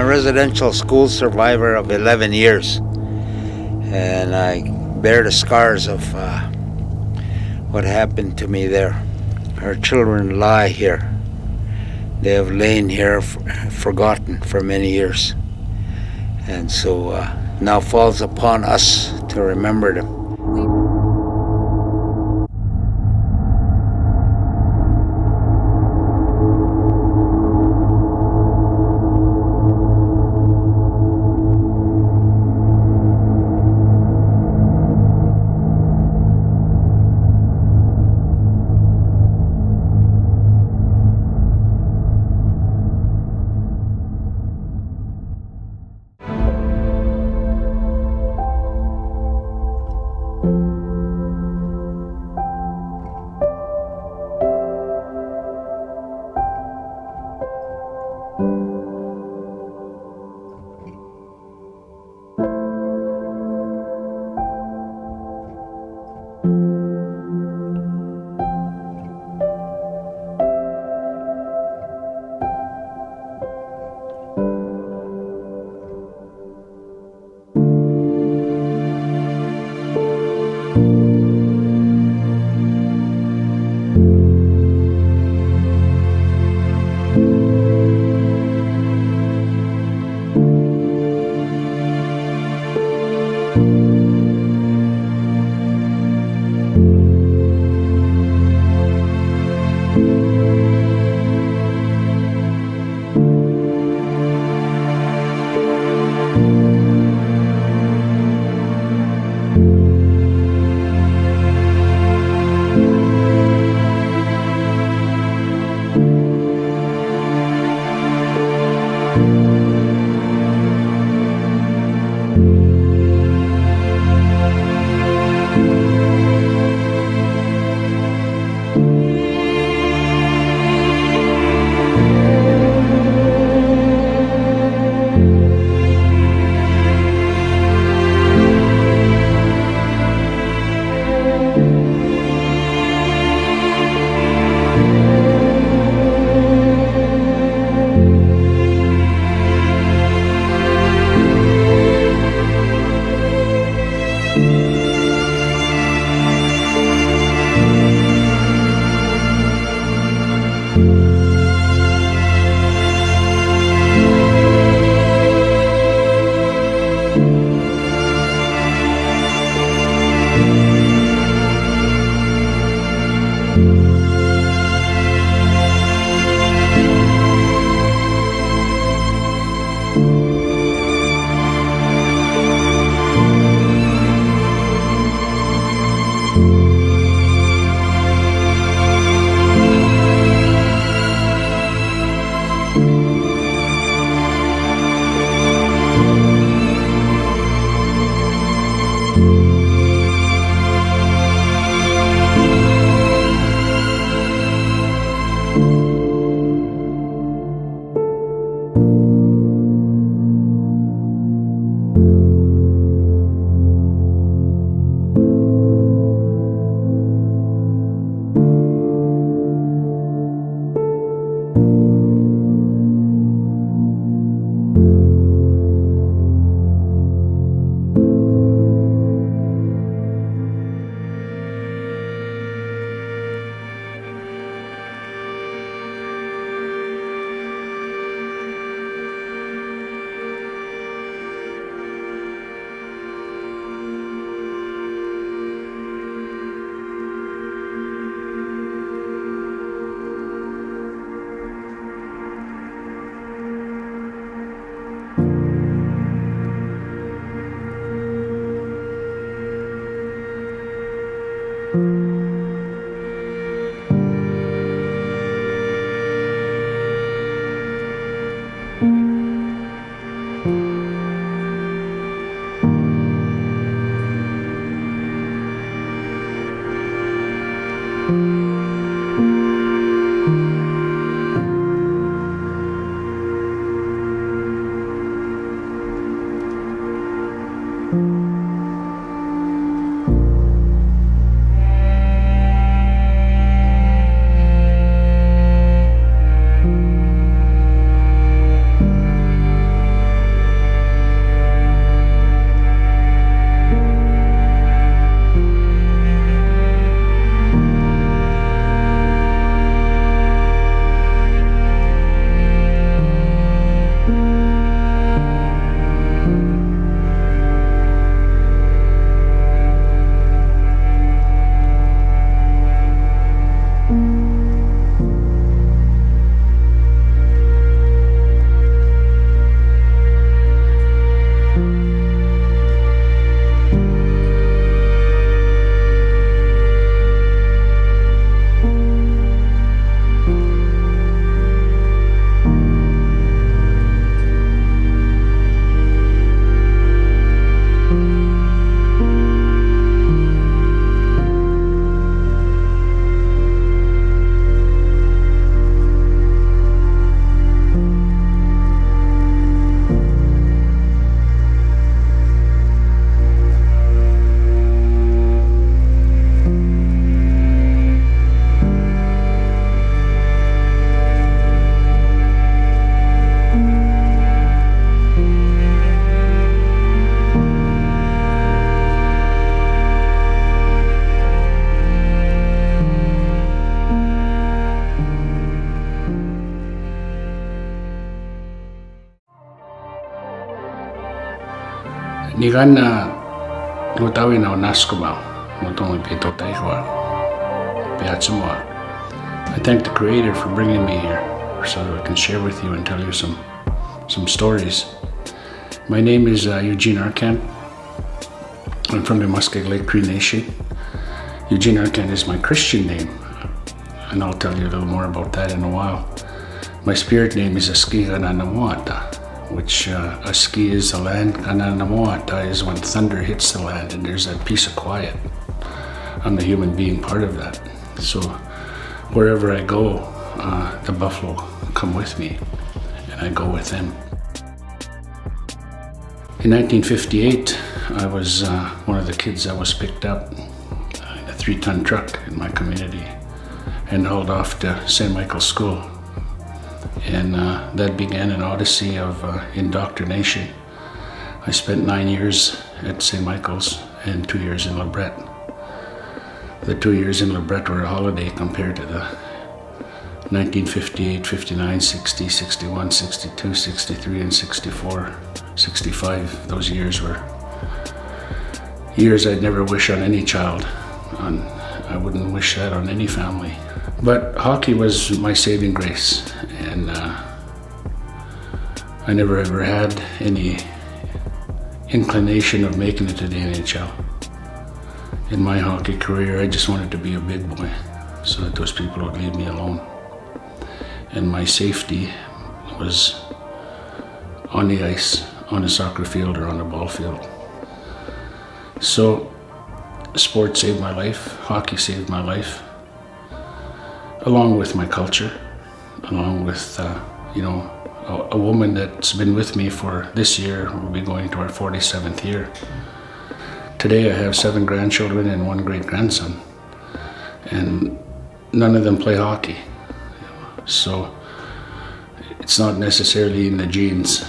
a residential school survivor of 11 years, and I bear the scars of what happened to me there. Our children lie here. They have lain here forgotten for many years, and so now falls upon us to remember them. Nigan na gutawin na Eskimo, mutong ipito tayo Piatsumwa. I thank the Creator for bringing me here so that I can share with you and tell you some stories. My name is Eugene Arkan. I'm from the Musqueam Cree Nation. Eugene Arkan is my Christian name, and I'll tell you a little more about that in a while. My spirit name is Aski Gananamoata, which Aski is the land, Gananamoata is when thunder hits the land and there's that peace of quiet. I'm the human being part of that. So wherever I go, the buffalo come with me, and I go with them. In 1958, I was one of the kids that was picked up in a 3-ton truck in my community and hauled off to St. Michael's School. And that began an odyssey of indoctrination. I spent 9 years at St. Michael's and 2 years in Oblates. The 2 years in Oblates were a holiday compared to the 1958, 59, 60, 61, 62, 63, and 64, 65. Those years were years I'd never wish on any child. I wouldn't wish that on any family. But hockey was my saving grace, and I never ever had any inclination of making it to the NHL. In my hockey career, I just wanted to be a big boy so that those people would leave me alone. And my safety was on the ice, on a soccer field, or on a ball field. So sport saved my life, hockey saved my life, along with my culture, along with, a woman that's been with me for this year. We'll be going to our 47th year. Today I have 7 grandchildren and 1 great-grandson, and none of them play hockey. So it's not necessarily in the genes.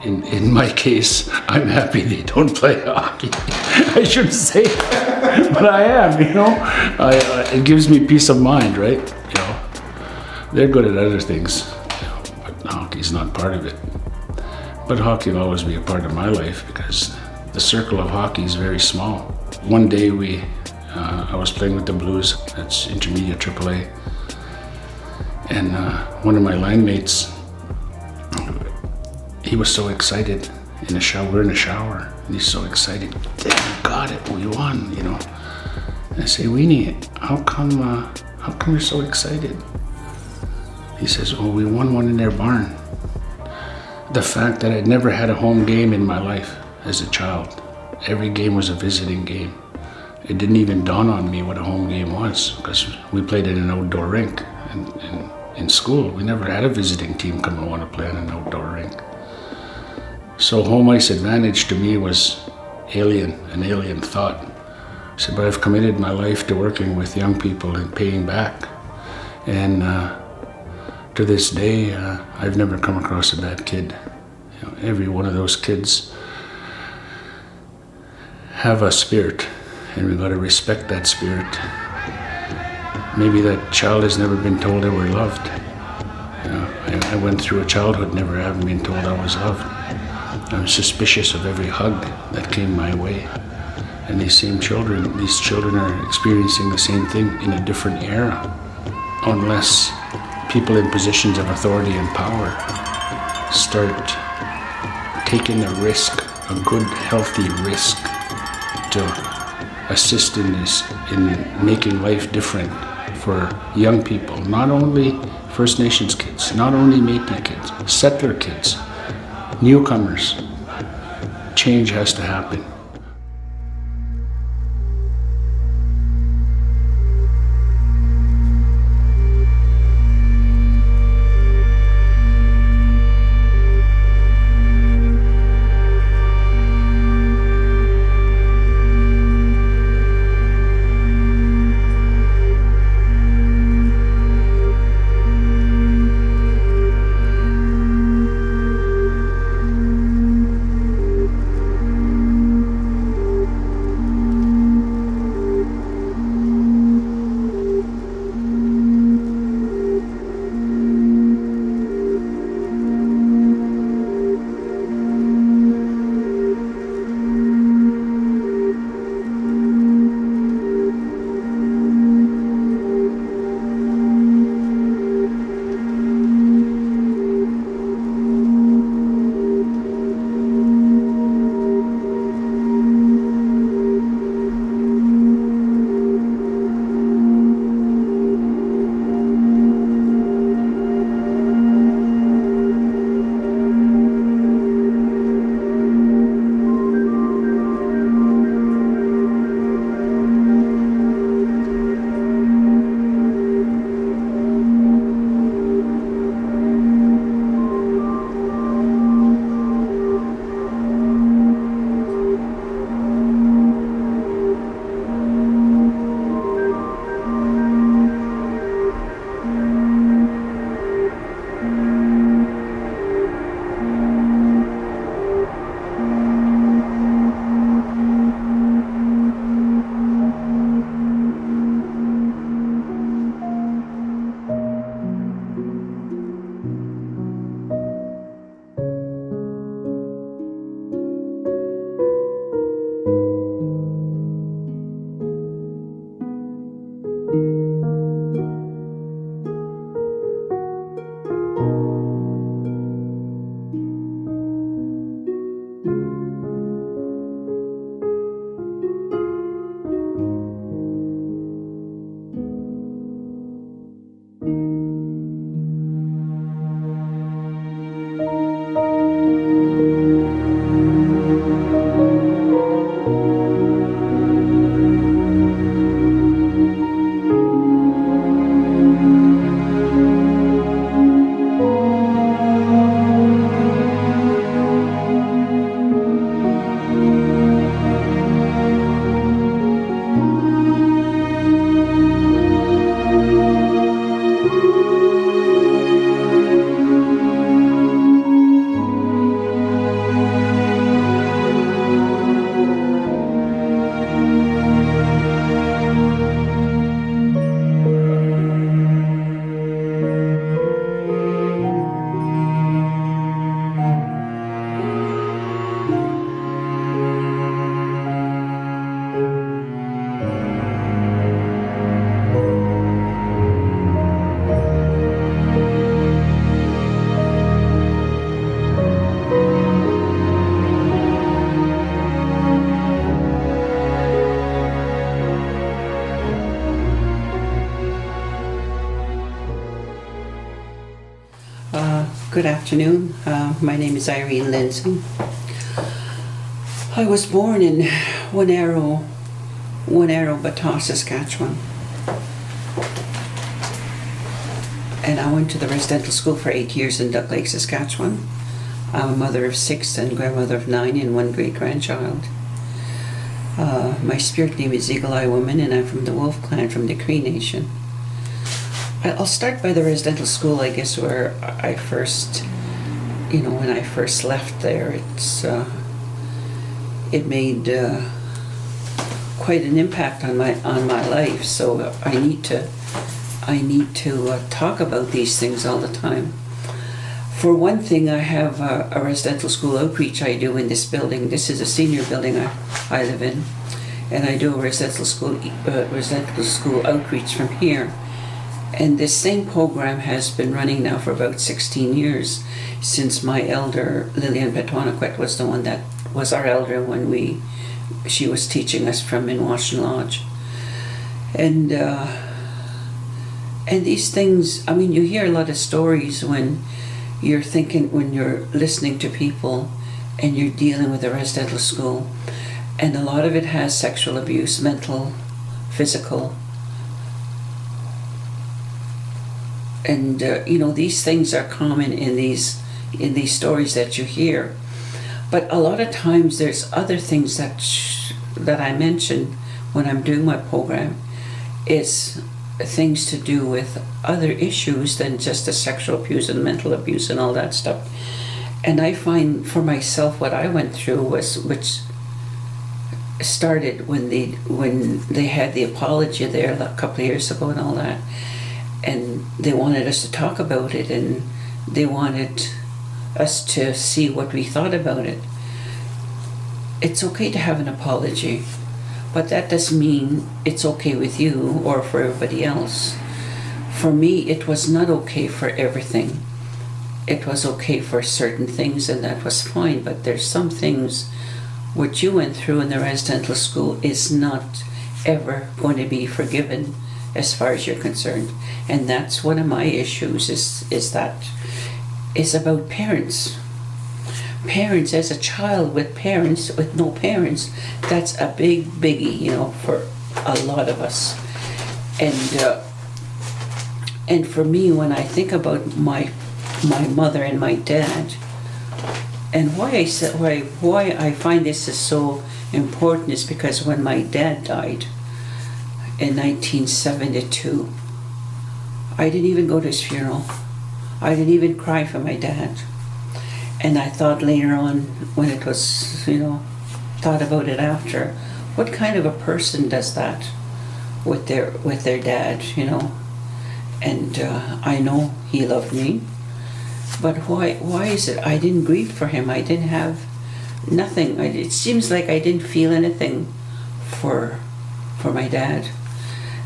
In my case, I'm happy they don't play hockey. I shouldn't say that, but I am, it gives me peace of mind, right? They're good at other things, but hockey's not part of it. But hockey will always be a part of my life because the circle of hockey is very small. One day I was playing with the Blues, that's intermediate AAA, and one of my line mates, he was so excited in the shower. We're in the shower, and he's so excited. Damn, we got it, we won, And I say, Weenie, how come you're so excited? He says, well, we won one in their barn. The fact that I'd never had a home game in my life as a child. Every game was a visiting game. It didn't even dawn on me what a home game was because we played in an outdoor rink. And in school, we never had a visiting team come and want to play on an outdoor rink. So home ice advantage to me was an alien thought. I said, but I've committed my life to working with young people and paying back. And to this day, I've never come across a bad kid. Every one of those kids have a spirit, and we've got to respect that spirit. Maybe that child has never been told they were loved. I went through a childhood never having been told I was loved. I was suspicious of every hug that came my way. And these children are experiencing the same thing in a different era, unless people in positions of authority and power start taking a risk, a good, healthy risk, to assist in making life different for young people, not only First Nations kids, not only Métis kids, settler kids, newcomers. Change has to happen. Good afternoon. My name is Irene Lindsay. I was born in One Arrow, Baton, Saskatchewan. And I went to the residential school for 8 years in Duck Lake, Saskatchewan. I'm a mother of 6 and grandmother of 9 and 1 great-grandchild. My spirit name is Eagle Eye Woman, and I'm from the Wolf Clan from the Cree Nation. I'll start by the residential school, I guess, where I first, when I first left there, it made quite an impact on my life. So I need to talk about these things all the time. For one thing, I have a residential school outreach I do in this building. This is a senior building I live in, and I do a residential school outreach from here. And this same program has been running now for about 16 years, since my elder, Lillian Petwanaquet, was the one that was our elder when she was teaching us from Minwashin Lodge. And these things, you hear a lot of stories when you're listening to people and you're dealing with a residential school. And a lot of it has sexual abuse, mental, physical. And these things are common in these stories that you hear, but a lot of times there's other things that I mention when I'm doing my program, is things to do with other issues than just the sexual abuse and mental abuse and all that stuff. And I find for myself what I went through which started when they had the apology there a couple of years ago and all that. And they wanted us to talk about it, and they wanted us to see what we thought about it. It's okay to have an apology, but that doesn't mean it's okay with you or for everybody else. For me, it was not okay for everything. It was okay for certain things, and that was fine, but there's some things what you went through in the residential school is not ever going to be forgiven as far as you're concerned. And that's one of my issues, is about parents. Parents, as a child with parents, with no parents, that's a big biggie, for a lot of us. And for me, when I think about my mother and my dad, and why I find this is so important is because when my dad died in 1972, I didn't even go to his funeral. I didn't even cry for my dad. And I thought later on, when it was, thought about it after, what kind of a person does that with their dad, And I know he loved me, but why is it I didn't grieve for him? I didn't have nothing. It seems like I didn't feel anything for my dad.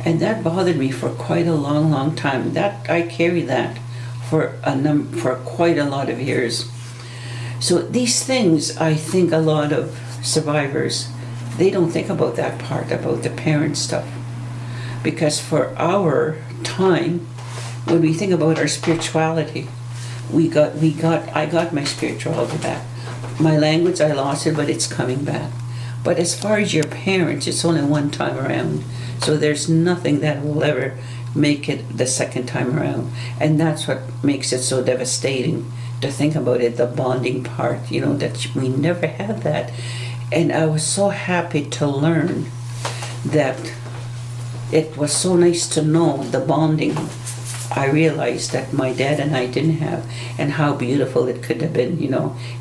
And that bothered me for quite a long time. That I carried that for quite a lot of years. So these things, I think a lot of survivors, they don't think about that part, about the parent stuff. Because for our time, when we think about our spirituality, I got my spirituality back. My language, I lost it, but it's coming back. But as far as your parents, it's only one time around. So there's nothing that will ever make it the second time around. And that's what makes it so devastating to think about it, the bonding part, that we never had that. And I was so happy to learn that it was so nice to know the bonding I realized that my dad and I didn't have, and how beautiful it could have been,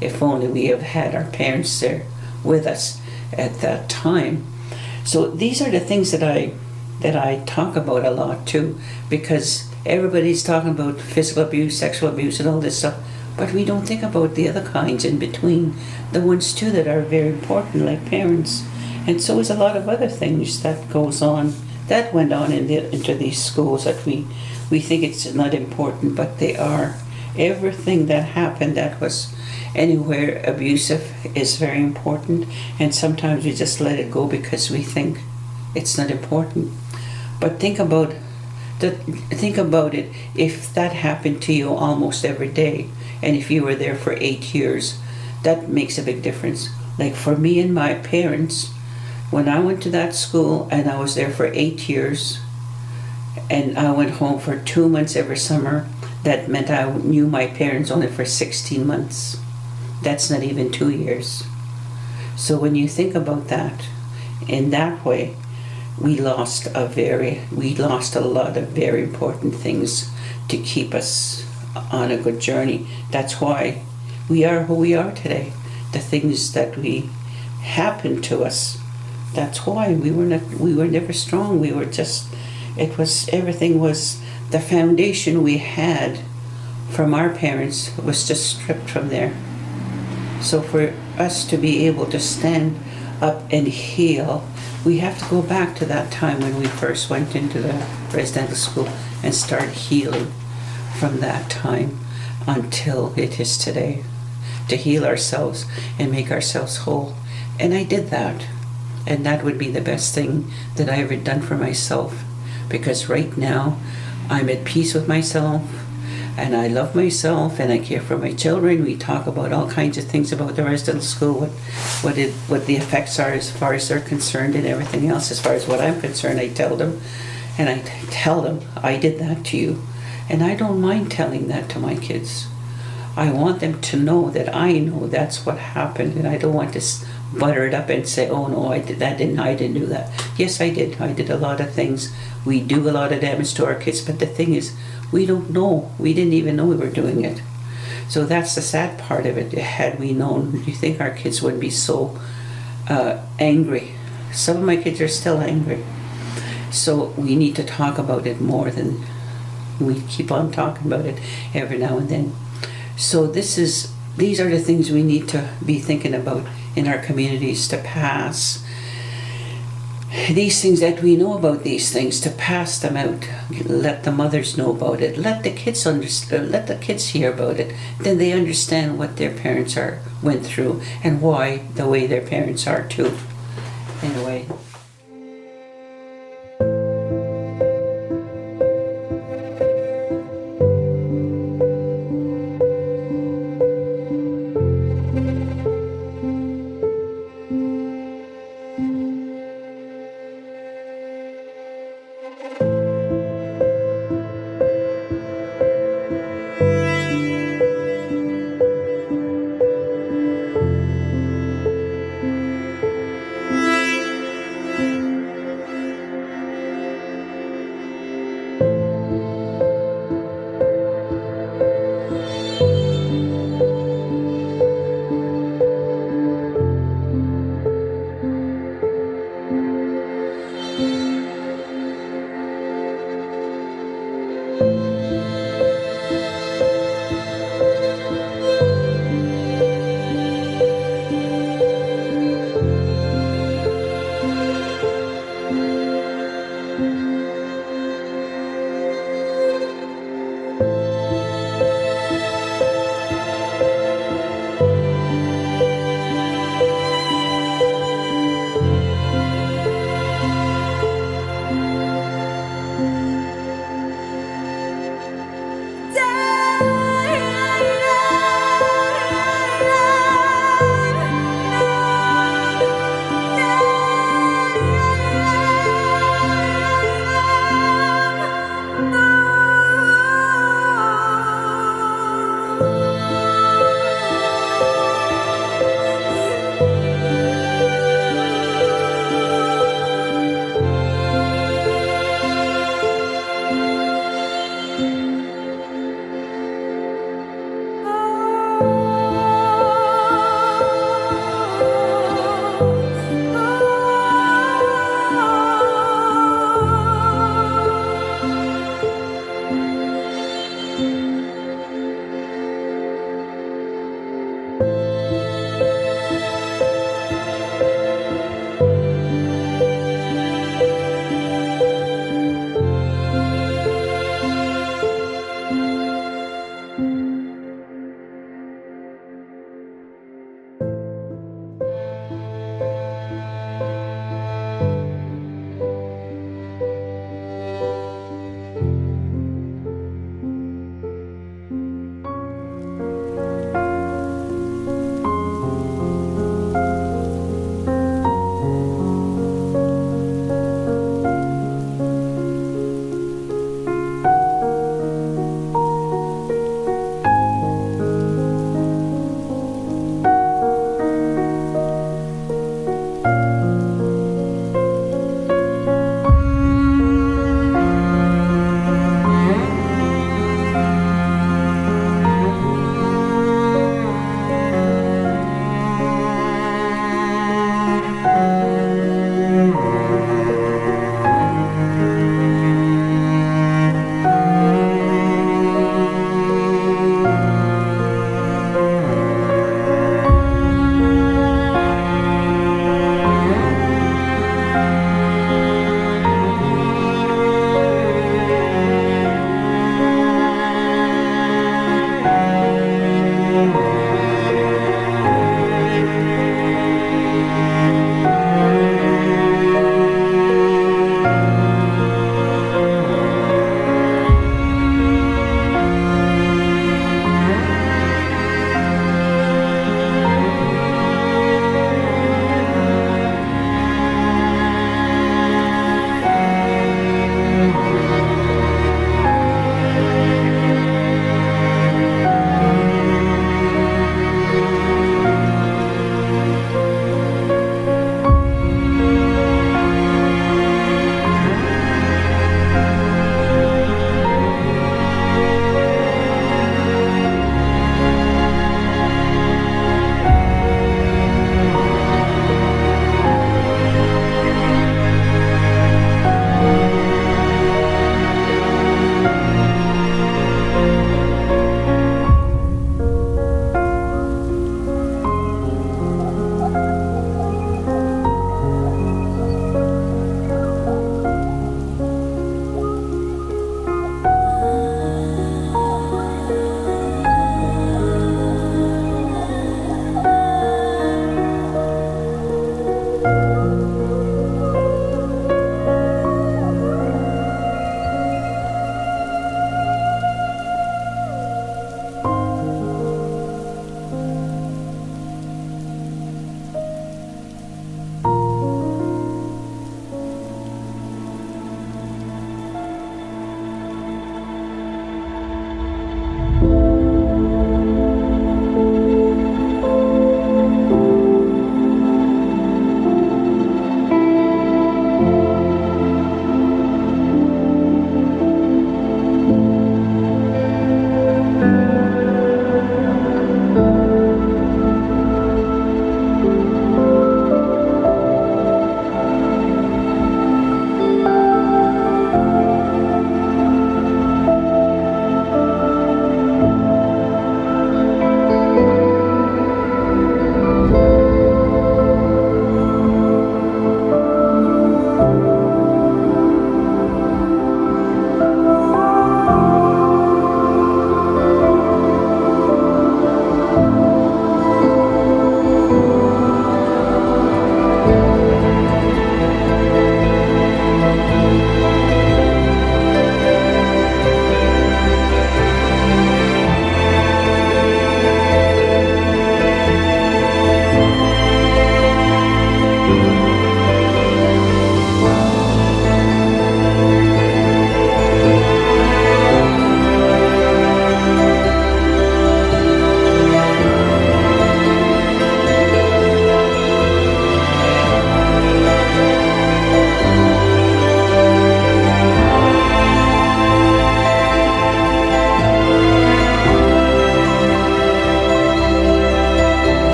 if only we have had our parents there with us at that time. So these are the things that I talk about a lot too, because everybody's talking about physical abuse, sexual abuse, and all this stuff, but we don't think about the other kinds in between, the ones too that are very important, like parents. And so is a lot of other things that went on into these schools that we think it's not important, but they are. Everything that happened that was anywhere abusive is very important, and sometimes we just let it go because we think it's not important. But think about think about it. If that happened to you almost every day, and if you were there for 8 years, that makes a big difference. Like for me and my parents, when I went to that school and I was there for 8 years, and I went home for 2 months every summer, that meant I knew my parents only for 16 months. That's not even 2 years. So when you think about that, in that way, we lost a lot of very important things to keep us on a good journey. That's why we are who we are today. The things that we happened to us. That's why we were never strong. We were just, everything was, the foundation we had from our parents was just stripped from there. So for us to be able to stand up and heal, we have to go back to that time when we first went into the residential school and start healing from that time until it is today, to heal ourselves and make ourselves whole. And I did that. And that would be the best thing that I ever done for myself, because right now I'm at peace with myself, and I love myself, and I care for my children. We talk about all kinds of things about the residential school, what the effects are as far as they're concerned, and everything else. As far as what I'm concerned, I tell them, and I tell them, I did that to you. And I don't mind telling that to my kids. I want them to know that I know that's what happened, and I don't want to butter it up and say, oh no, I didn't do that. Yes, I did. I did a lot of things. We do a lot of damage to our kids, but the thing is, we don't know. We didn't even know we were doing it. So that's the sad part of it. Had we known, do you think our kids would be so angry? Some of my kids are still angry. So we need to talk about it more than we keep on talking about it every now and then. So these are the things we need to be thinking about in our communities, to pass these things that we know about these things, to pass them out. Let the mothers know about it. Let the kids let the kids hear about it. Then they understand what their parents went through and why the way their parents are too. Anyway.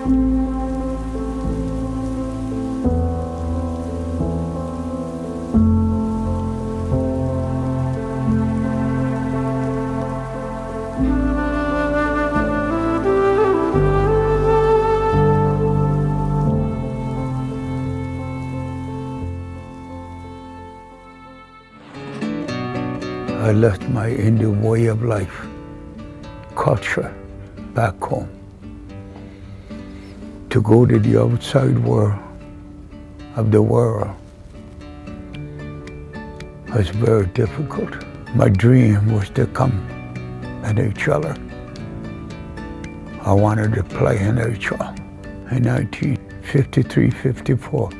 I left my Indian way of life, culture, back home. To go to the outside world of the world was very difficult. My dream was to come NHL. I wanted to play NHL in 1953-54.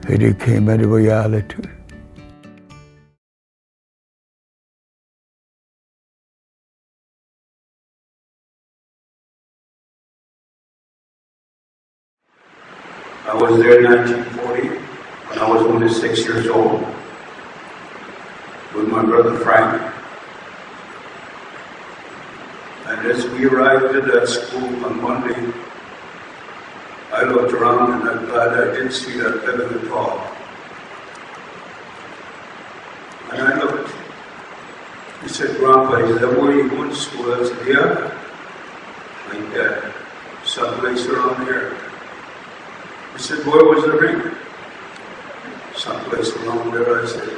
It became a reality. I was there in 1940 when I was only 6 years old with my brother Frank. And as we arrived at that school on Monday, I looked around and I'm glad I didn't see that building at all. And I looked, he said, "Grandpa, is that where you went to school?" I said, "Yeah." Like that, someplace around here. He said, "Where was the ring?" "Someplace around there," I said.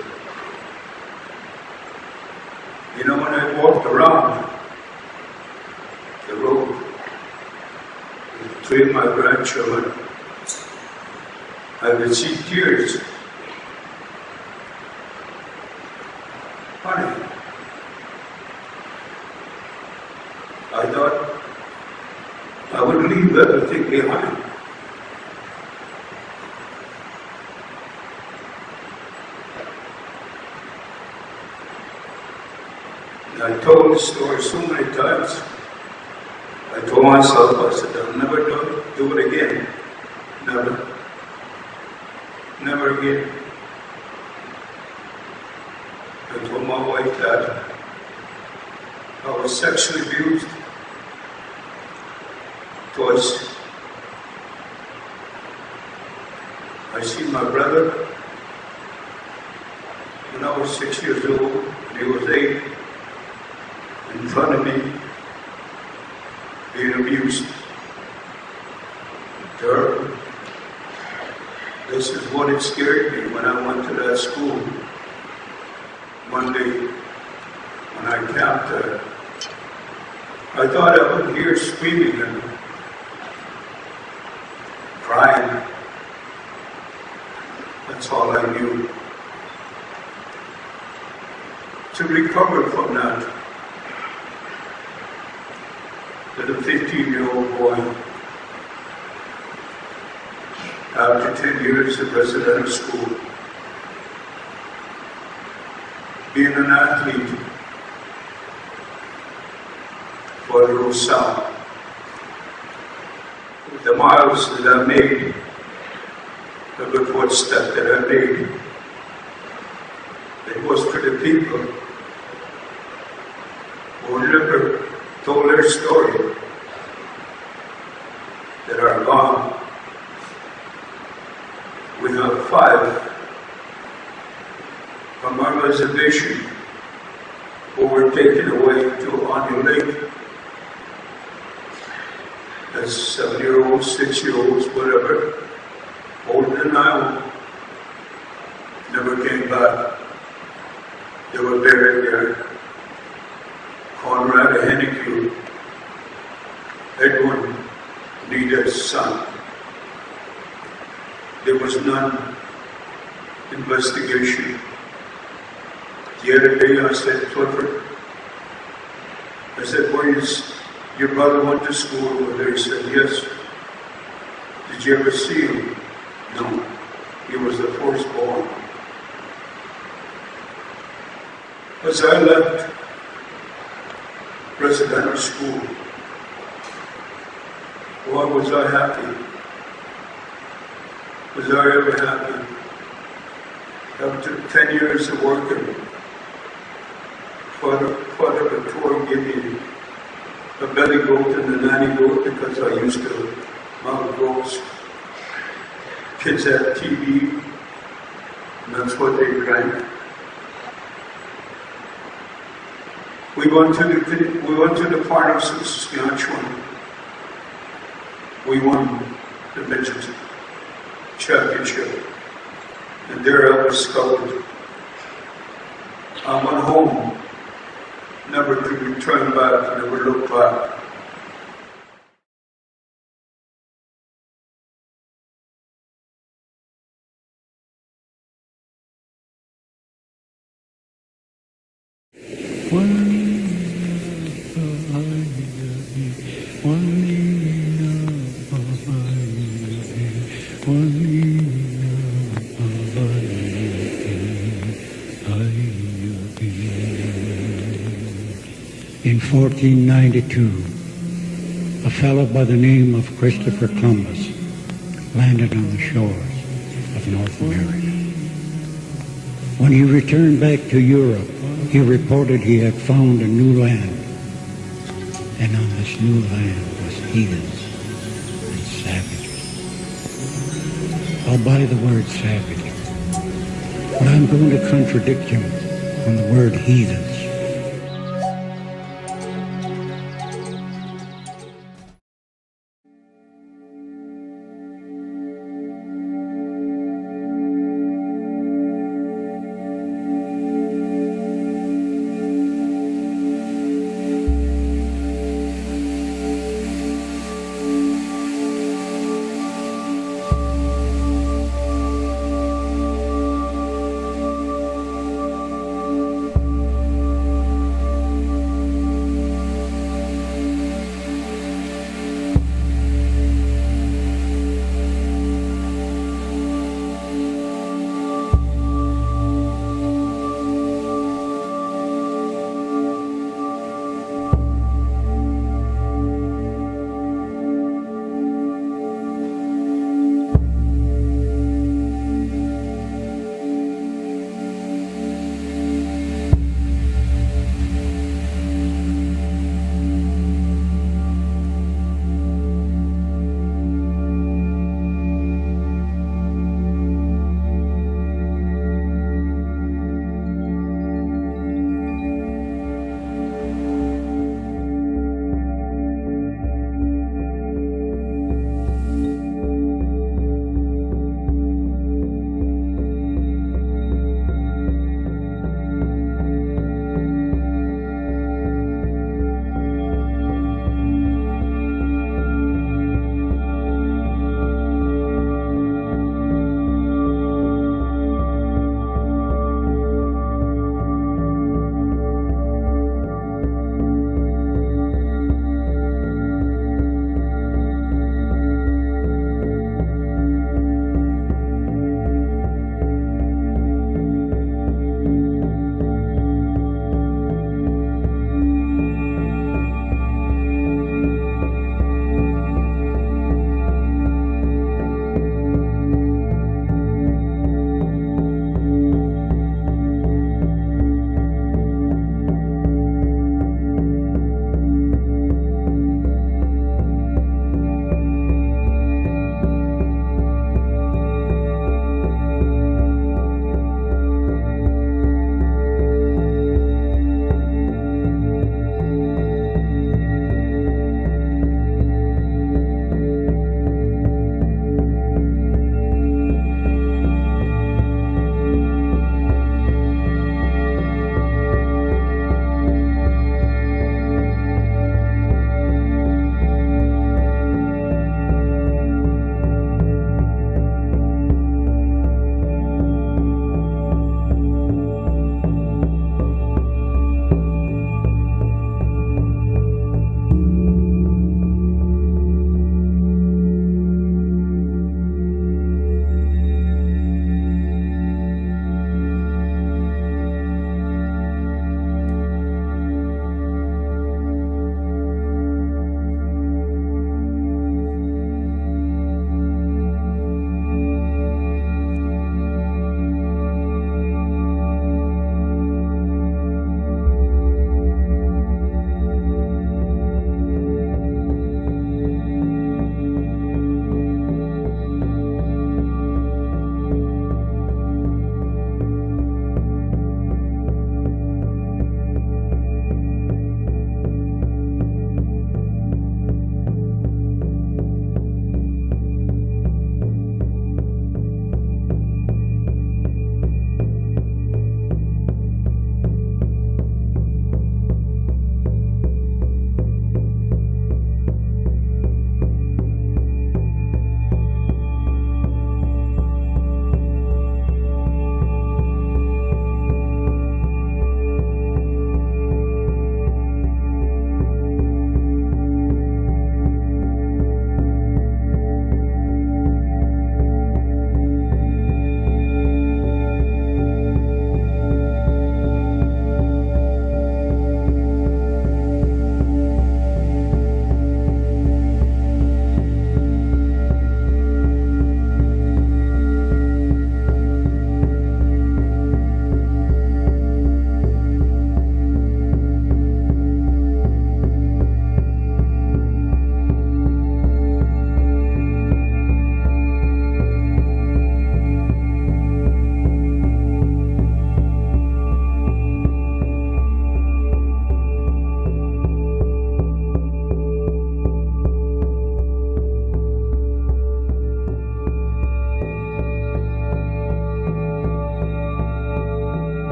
You know, when I walked around the road with 3 of my grandchildren, I would see tears. Honey, I thought I would leave everything behind. I told the story so many times. I told myself, I said, I'll never do it again. Never. Never again. I told my wife that I was sexually abused twice. I seen my brother when I was 6 years old, and he was 8. In front of me, being abused. Terrible. This is what it scared me when I went to that school Monday when I camped there. I thought I would hear screaming and crying. That's all I knew. To recover from that, as a 15-year-old boy, after 10 years of residential school, being an athlete for the Rosal, the miles that I made, the good footstep that I made, it was for the people who never told their story, that are gone. We have 5 from our reservation who were taken away to Oblate as 7-year-olds, 6-year-olds, whatever, older than I was, never came back. They were buried there. Conrad Hennique, Edwin Neda's son. There was none investigation. The other day I said, Clifford, I said, "Where is your brother went to school over there?" He said, "Yes." "Did you ever see him?" "No, he was the firstborn." As I left residential school, why was I happy? Was I ever happy? After 10 years of working, Father Victor gave me a the belly goat and the nanny goat because I used to mount goats. Kids had TV, and that's what they drank. We went to the part of Saskatchewan. We won the midget championship, and there I was scouted. I went home, never to return back, never look back. In 1492, a fellow by the name of Christopher Columbus landed on the shores of North America. When he returned back to Europe, he reported he had found a new land. And on this new land was heathens and savages. I'll buy the word savage, but I'm going to contradict him on the word heathens.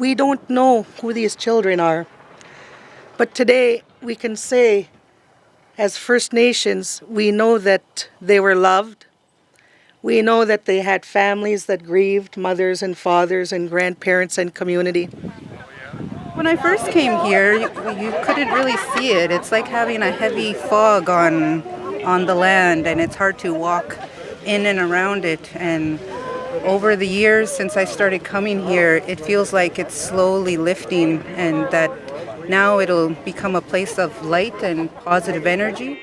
we don't know who these children are. But today we can say, as First Nations, we know that they were loved. We know that they had families that grieved, mothers and fathers and grandparents and community. When I first came here, you couldn't really see it. It's like having a heavy fog on the land, and it's hard to walk in and around it. And over the years since I started coming here, it feels like it's slowly lifting, and that now it'll become a place of light and positive energy.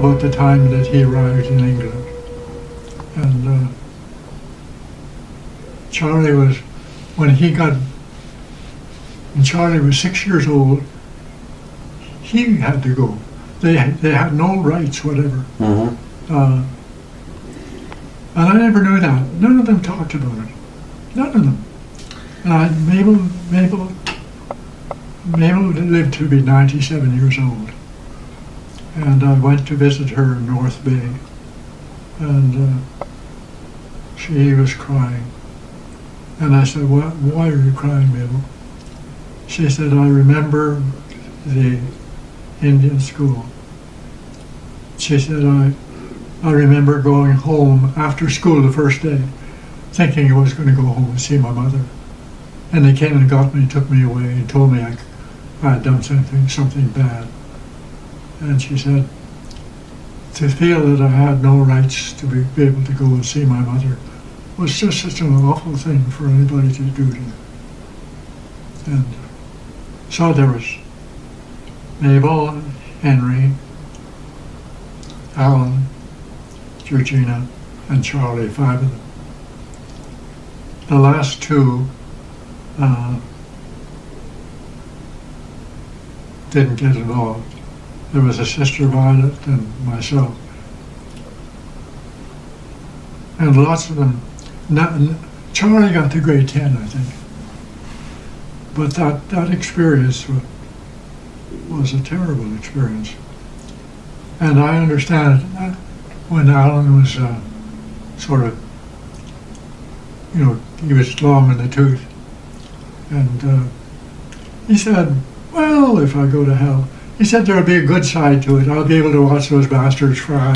about the time that he arrived in England. And Charlie was, when Charlie was 6 years old, he had to go. They had no rights, whatever. Mm-hmm. And I never knew that. None of them talked about it. None of them. And Mabel lived to be 97 years old. And I went to visit her in North Bay. and she was crying. And I said, why are you crying, Mabel? She said, I remember the Indian school. She said, I remember going home after school the first day, thinking I was going to go home and see my mother. And they came and got me, took me away, and told me I had done something bad. And she said, to feel that I had no rights to be able to go and see my mother was just such an awful thing for anybody to do to me. And so there was Mabel, Henry, Alan, Georgina, and Charlie, 5 of them. The last 2 didn't get involved. There was a sister, Violet, and myself. And lots of them, Charlie got to grade 10, I think. But that experience was a terrible experience. And I understand when Alan was sort of, he was long in the tooth. And he said, well, if I go to hell, he said there'll be a good side to it. I'll be able to watch those bastards fry.